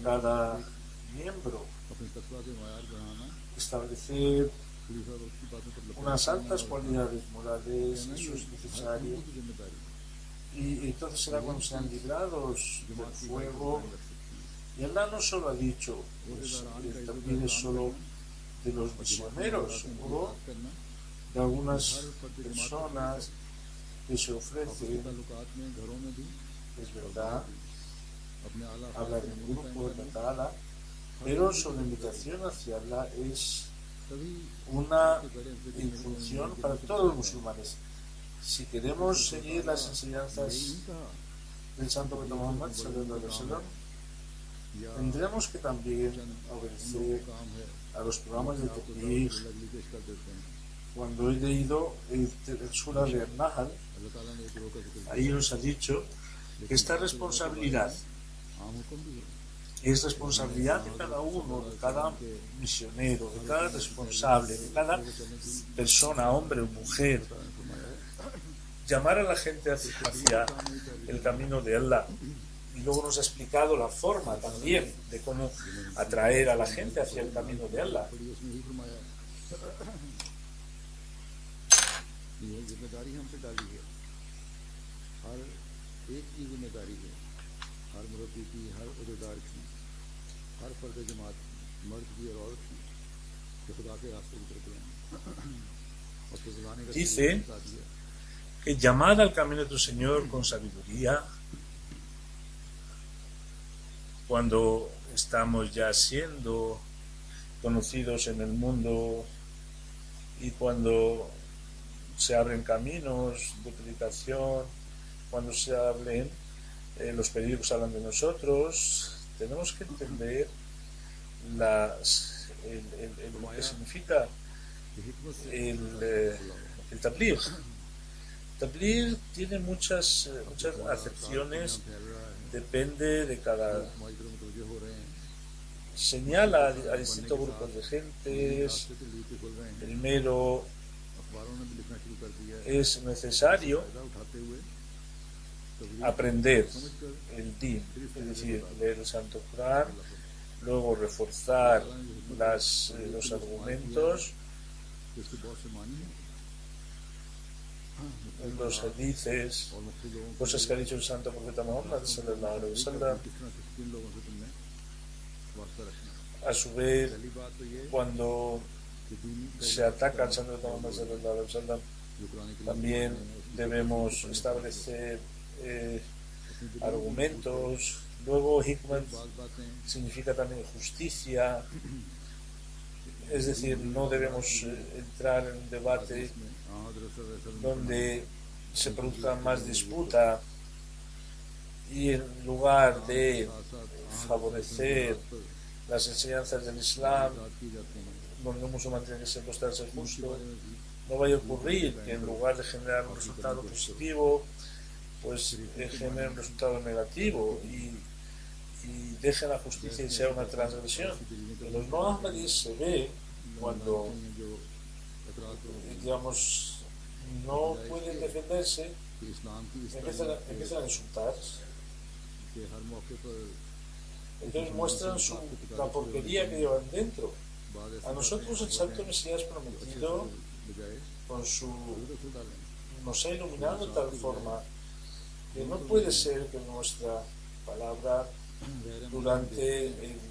cada miembro, establecer खलीफा वक्त की बातों पर unas लपेटना altas और cualidades morales, कहना eso ये es हर necesario. उम्मत की जिम्मेदारी है Y entonces será cuando sean librados del जमात की इज्जत fuego. कायम रख सकती है Y Allah no solo ha dicho, pues अहदेदारान का el इज्जत también es एहतराम solo करना de los और जमात में misioneros, हजरात में seguro इतिहाद करना de algunas हर फर्द जमात का फर्ज personas है que se आपस के ofrecen, ताल्लुकात में घरों में भी es और बाहर verdad, भी अपने आला अफराद hablar से en दूरी कायम grupo कर de लें Ta'ala, हर pero किसी su की जिम्मेदारी invitación hacia Allah es तभी una के बड़े función के para नसर todos los करते हैं musulmanes. Si queremos seguir las enseñanzas यही नहीं कहा del Santo Profeta Muhammad sallallahu alaihi wasallam, या tendremos que también चंद उन लोगों obedecer का काम है a los programas de आपको Tabligh. दावत पेश कर देते हैं Cuando he leído el Surah de Nahl, अल्लाह ताला ने एक रोका जिक्र ahí nos ha dicho que esta responsabilidad आम हुक्म भी है es responsabilidad de cada uno, de cada misionero, de cada responsable, de cada persona, hombre o mujer, llamar a la gente hacia el camino de Allah. Y luego nos ha explicado la forma también de cómo atraer a la gente hacia el camino de Allah. थोड़ी उसमें ही फरमाया ये जिम्मेदारी हम पे डाली है हर एक की जिम्मेदारी है हर मुरब्बी की हर उहदेदार की हर फर्द जमात की मर्द की और औरत की कि खुदा के रास्ते की तरफ जाएं और फजलाने का Dice बता दिया que llamad al camino de tu Señor con sabiduría cuando estamos ya siendo conocidos en el mundo y cuando se abren caminos de predicación, cuando se hablen, los periódicos hablan de nosotros, tenemos que entender lo que significa कि हिकमत से el tabligh. Tabligh tiene muchas acepciones, फैल रहा है depende de cada... हमारी तरफ मुतवज्जो हो रहे हैं Señala a distintos grupos de gentes. रास्ते तो लीके खुल रहे हैं Primero अखबारों ने भी लिखना शुरू कर दिया है es necesario फायदा उठाते हुए तबलीग aprender समझकर el din, es decir, leer el Santo Corán, luego reforzar los argumentos, इसके बहुत से मानी हैं los hadices, और मुख्तलिफ लोगों को cosas que ha dicho el Santo Profeta Muhammad sallallahu alaihi wasallam. किस तरह से किन लोगों से तुमने वास्ता रखना A su vez, पहली बात तो ये cuando कि दीनी se ataca al Santo Profeta Muhammad sallallahu alaihi wasallam, जो कुरान की también debemos establecer argumentos. Luego, hikmat बात बातें significa también justicia, es decir, no debemos entrar en un debate में हज़रत सल्लल्लाहु अलैहि वसल्लम donde se produzca más disputa y en lugar de favorecer las enseñanzas del Islam, की जाती हैं donde un musulmán tiene que ser mostrarse justo, no vaya a ocurrir que en lugar de generar un resultado positivo, pues genere un resultado negativo y deje la justicia y sea una transgresión. En los no ahmadíes se ve cuando, जो एतराज़ को digamos, no pueden defenderse, कि इस्लाम की इस empiezan a insultar, के हर मौके पर entonces muestran la porquería que llevan dentro. बाद A nosotros el Santo Mesías prometido, बजाय con su रसूल डालें nos ha iluminado de tal forma que no puede ser que nuestra palabra durante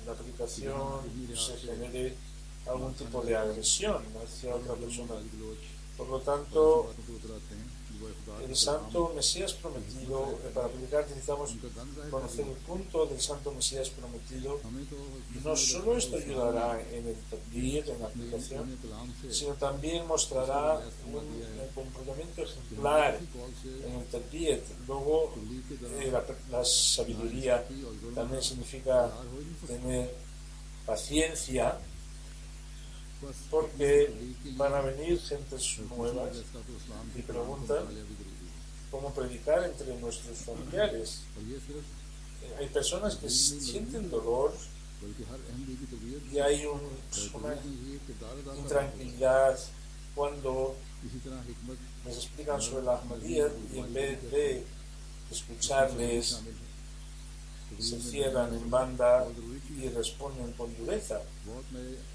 la predicación se genere algún tipo de agresión hacia otra persona. Por lo tanto, बातों को उतराते हैं वो खुदा el Santo Mesías prometido, para predicar necesitamos conocer el punto del Santo Mesías prometido, हमें तो y no solo esto ayudará en el tabligh, en la aplicación, कलाम से sino también mostrará un comportamiento ejemplar en el tabligh. Luego, la sabiduría también significa tener paciencia, porque van a venir gentes nuevas y preguntan cómo predicar entre nuestros familiares. और ये सिर्फ Hay personas que sienten dolor बल्कि हर अहमदी की तबीयत y hay una ये कि दार intranquilidad cuando इसी तरह हिकमत les explican sobre la Ahmadiyya y en vez de escucharles, शामिल है कि se cierran en banda y responden con dureza.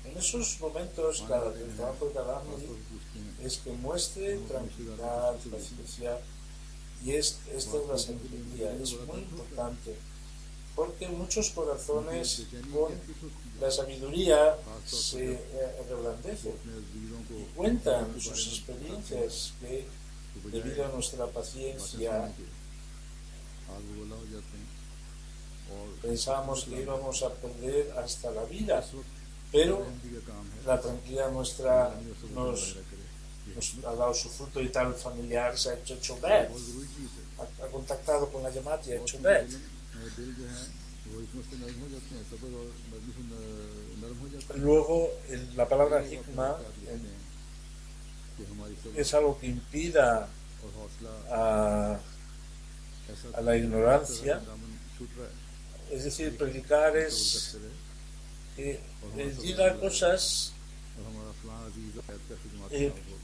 En esos momentos, el trabajo de cada Ahmadi es que muestre tranquilidad, paciencia, y esta es la sabiduría, es muy importante, porque muchos corazones con la sabiduría se reblandecen y cuentan sus experiencias que, debido a nuestra paciencia, pensábamos que íbamos a perder hasta la vida, pero la tranquilidad nuestra nos ha dado su fruto y tal familiar se ha hecho chover, ha contactado con la Jamaat y ha hecho ver. Luego, la palabra hikmah es algo que impida a la ignorancia, es decir, predicar es que diga cosas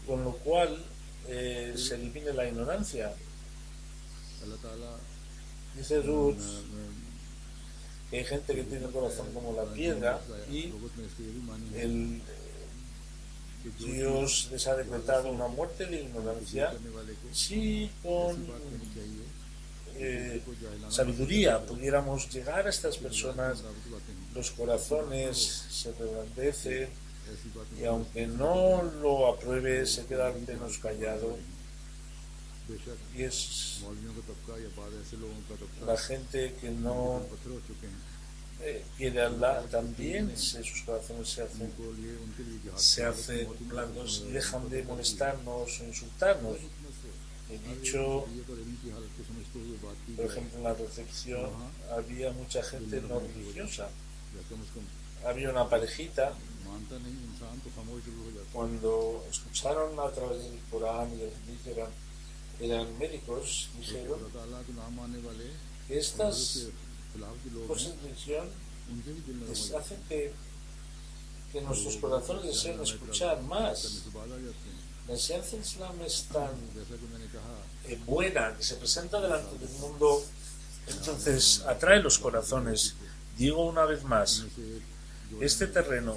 con lo cual se elimine la ignorancia. Dice Ruth que hay gente que tiene el corazón como la piedra y Dios les ha decretado una muerte de ignorancia si con sabiduría pudiéramos llegar a estas personas, los corazones se reblandecen y aunque no lo apruebe se queda al menos callado, y es la gente que no quiere a Allah también sus corazones se hacen blandos y dejan de molestarnos o insultarnos. He dicho, por ejemplo, en la recepción había mucha gente no religiosa. Había una parejita, cuando escucharon a través del Corán y el eran médicos, dijeron que estas cosas de religión hacen que nuestros corazones deseen escuchar más. La enseñanza del Islam es tan buena que se presenta delante del mundo, entonces atrae los corazones. Digo una vez más, este terreno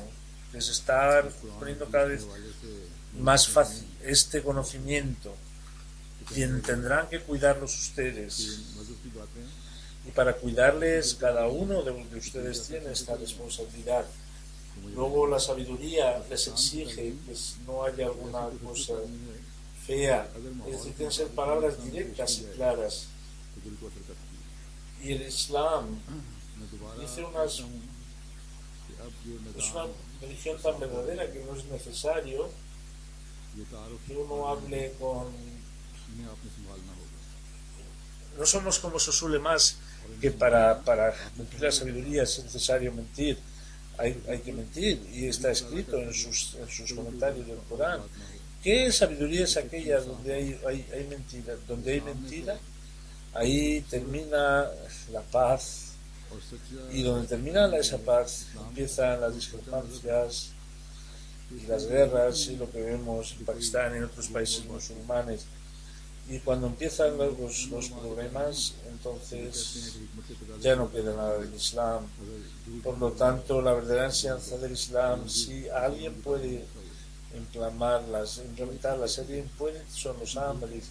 que se está poniendo cada vez más fácil, este conocimiento, tendrán que cuidarlos ustedes, y para cuidarles cada uno de ustedes tiene esta responsabilidad. Luego la sabiduría les exige que no haya alguna cosa fea, es decir, tienen que ser palabras directas y claras. Y el Islam dice es una religión tan verdadera que no es necesario que uno hable con... No somos como esos ulemás que para cumplir la sabiduría es necesario mentir. Hay que mentir, y está escrito en sus comentarios del Corán. ¿Qué sabiduría es aquella donde hay mentira? Donde hay mentira, ahí termina la paz, y donde termina esa paz empiezan las discrepancias y las guerras, y lo que vemos en Pakistán y en otros países musulmanes. Y cuando empiezan los problemas, entonces ya no queda nada del Islam. Por lo tanto, la verdadera enseñanza del Islam, si alguien puede implementarlas, si alguien puede, son los Ahmadis,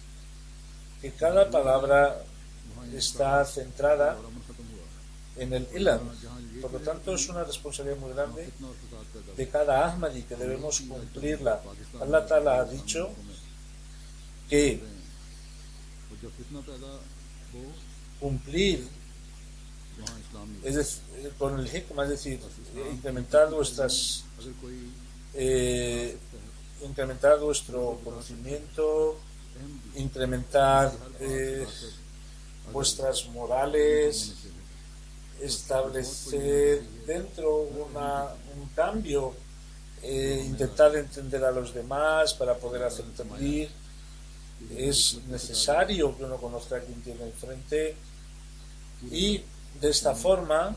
que cada palabra está centrada en el Ilm. Por lo tanto, es una responsabilidad muy grande de cada Ahmadi que debemos cumplirla. Allah Ta'ala ha dicho que cumplir es decir, con el hikmah, es decir, incrementar vuestro conocimiento, incrementar vuestras morales, establecer dentro un cambio, intentar entender a los demás para poder hacer tabligh. Es necesario que uno conozca a quien tiene enfrente, y de esta forma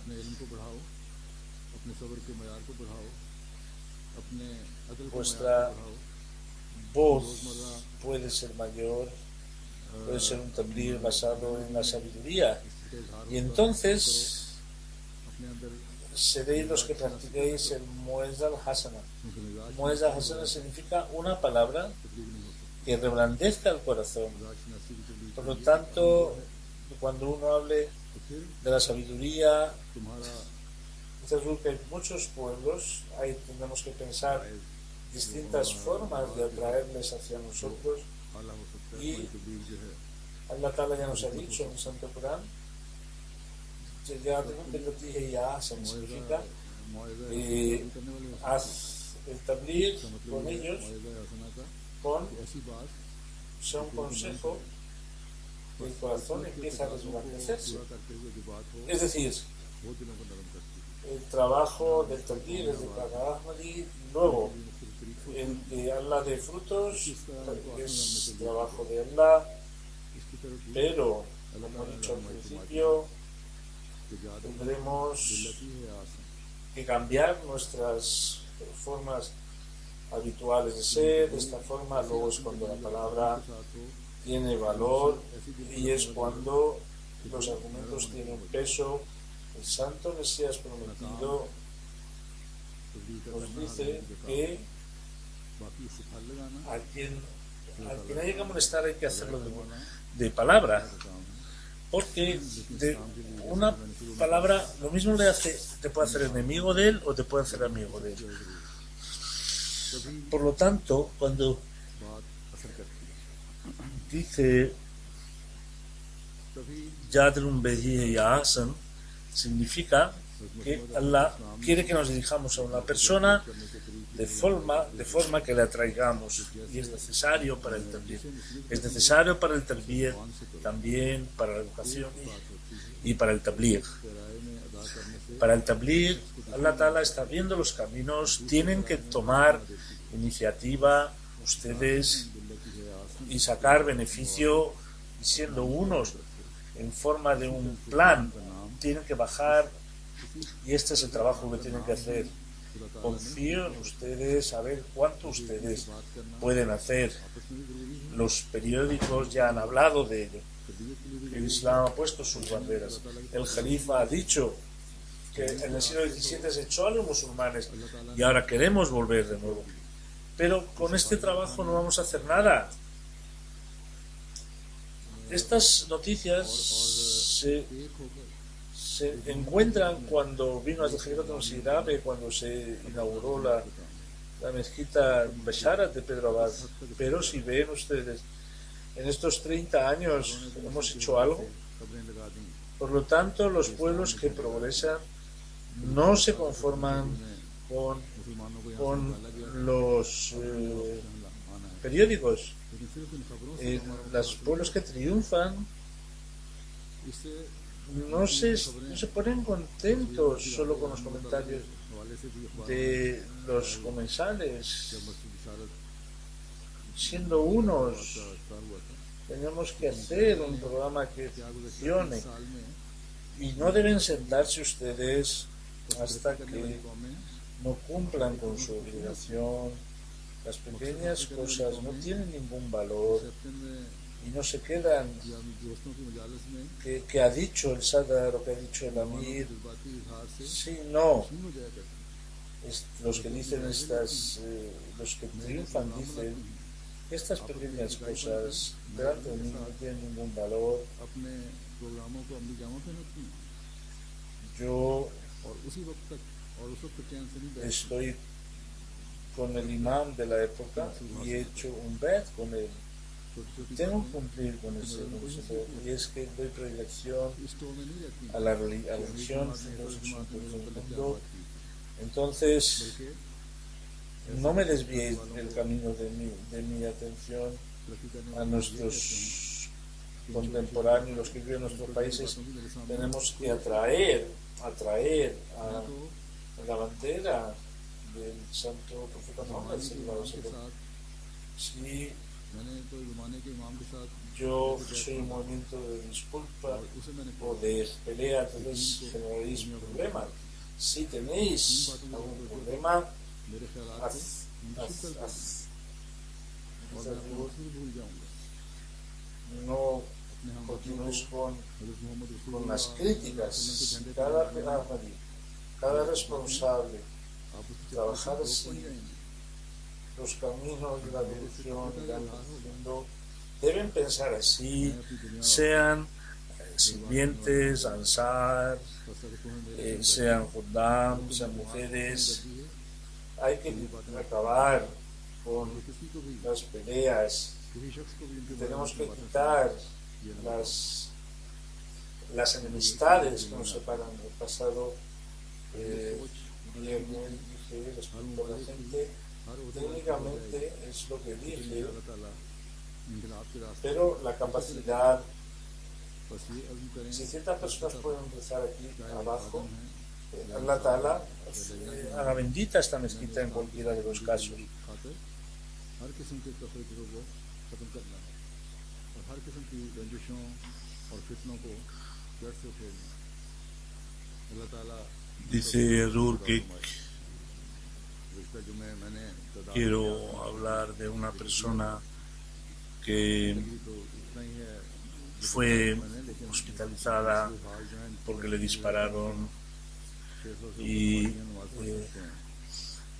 vuestra voz puede ser mayor, puede ser un tabligh basado en la sabiduría. Y entonces seréis los que practiquéis el Muezza al-Hasana. Muezza al-Hasana significa una palabra que reblandezca el corazón. Por lo tanto, cuando uno hable de la sabiduría, que hay muchos pueblos, ahí tendremos que pensar distintas formas de atraerles hacia nosotros. Y Allah Ta'ala ya nos ha dicho en el Santo Corán, significa haz el tabligh con ellos con un consejo que el corazón empieza a resblandecerse. Es decir, el trabajo del tabligh es de cada Ahmadi, luego el que habla de frutos es trabajo de Allah, pero como he dicho al principio, tendremos que cambiar nuestras formas habituales de ser. De esta forma luego es cuando la palabra tiene valor y es cuando los argumentos tienen peso. El santo Mesías prometido nos dice que a quien haya que molestar hay que hacerlo de palabra, porque de una palabra lo mismo te puede hacer enemigo de él o te puede hacer amigo de él. Por lo tanto, cuando dice Yadrun Behi Ya'asan, significa que Allah quiere que nos dirijamos a una persona de forma que le atraigamos, y es necesario para el tabligh. Es necesario para el tabligh, también para la educación y para el tabligh. Para el tabligh, Allah Ta'ala está viendo los caminos, tienen que tomar iniciativa ustedes y sacar beneficio, y siendo unos en forma de un plan, tienen que bajar, y este es el trabajo que tienen que hacer. Confío en ustedes, a ver cuánto ustedes pueden hacer. Los periódicos ya han hablado de ello. El Islam ha puesto sus banderas. El Jalifa ha dicho que en el siglo XVII se echó a los musulmanes y ahora queremos volver de nuevo. Pero con este trabajo no vamos a hacer nada. Estas noticias se encuentran cuando vino al Ejército Considerable, cuando se inauguró la mezquita Besharat de Pedro Abad. Pero si ven ustedes, en estos 30 años hemos hecho algo. Por lo tanto, los pueblos que progresan no se conforman con los periódicos. Los pueblos que triunfan no se ponen contentos solo con los comentarios de los comensales. Siendo unos, tenemos que hacer un programa que funcione, y no deben sentarse ustedes hasta que no cumplan con su obligación. Las pequeñas cosas no tienen ningún valor y no se quedan que ha dicho el Sadar o que ha dicho el Amir. Sí, no. Los que dicen los que triunfan dicen que estas pequeñas cosas delante de mí no tienen ningún valor. Yo estoy con el imán de la época y he hecho un bet con él. Tengo que cumplir con ese y es que doy predilección a la religión de los asuntos del mundo. Entonces, no me desviéis del camino de mi atención a nuestros contemporáneos, los que viven en nuestros países. Tenemos que atraer a la bandera del santo profeta Muhammad. Si yo soy un movimiento de disculpa o de pelea, entonces generaréis un problema. Si tenéis algún problema, no continues con las críticas. Cada responsable trabajar así, los caminos de la dirección irán haciendo, deben pensar así, sean sirvientes, ansar, sean juddam, sean mujeres. Hay que acabar con las peleas, tenemos que quitar las enemistades que nos separan del pasado. Viernes dije respecto a la gente, técnicamente es lo que dije, pero la capacidad, si ciertas personas pueden rezar aquí abajo, Allah Ta'ala haga bendita esta mezquita en cualquiera de los casos. Dice Rurkik, quiero hablar de una persona que fue hospitalizada porque le dispararon y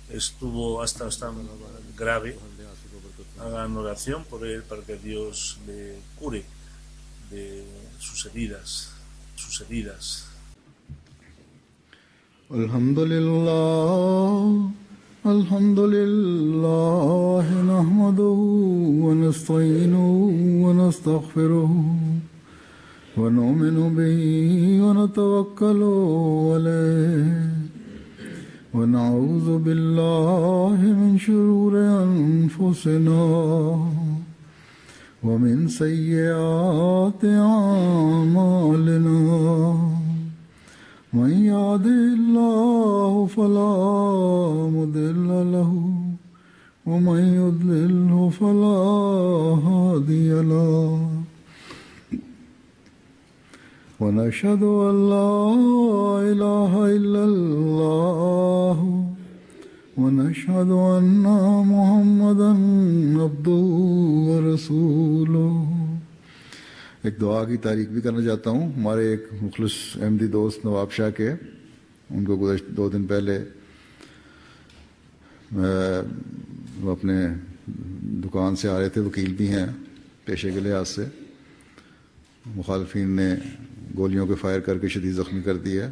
estuvo hasta grave. Hagan oración por él para que Dios le cure de sus heridas. Alhamdulillah, nahmaduhu wa nasta'inuhu wa nastaghfiruhu wa nu'minu bihi wa natawakkalu alayhi wa na'udhu billahi min shururi anfusina wa min sayyiati a'malina. من يهده الله فلا مضل له ومن يضلله فلا هادي له ونشهد أن لا إله إلا الله ونشهد أن محمدا عبده ورسوله. एक दुआ की तारीफ भी करना चाहता हूँ। हमारे एक मुखलिस अहमदी दोस्त नवाब शाह के, उनको गुज़श्ता 2 दिन पहले वो अपने दुकान से आ रहे थे, वकील भी हैं पेशे के लिहाज से। मुखालफिन ने गोलियों के फायर करके शदीद ज़ख्मी कर दिया,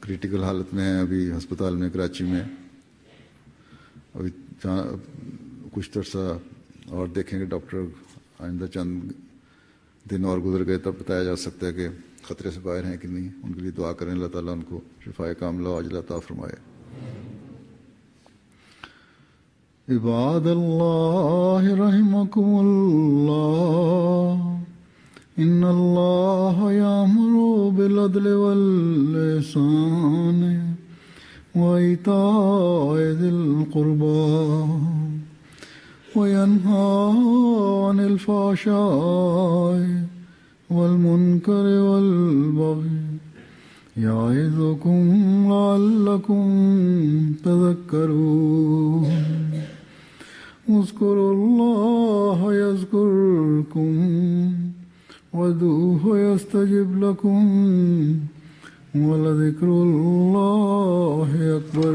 क्रिटिकल हालत में है अभी हस्पताल में कराची में। अभी कुछ तरसा और देखेंगे डॉक्टर, आइंदा चंद दिन और गुजर गए तब बताया जा सकता है कि ख़तरे से बाहर हैं कि नहीं। उनके लिए दुआ करें, अल्लाह ताला उनको शिफाए कामिला आजिला अता फरमाए। इबादल्लाह रहमकुमुल्लाह, इन्नल्लाह यामुरु बिल अदलि वल इहसान व इताइ ज़िल क़ुरबा وينهى عن الفحشاء والمنكر والبغي يعظكم لعلكم تذكرون. اذكروا الله يذكركم وادعوه يستجب لكم ولذكر الله أكبر.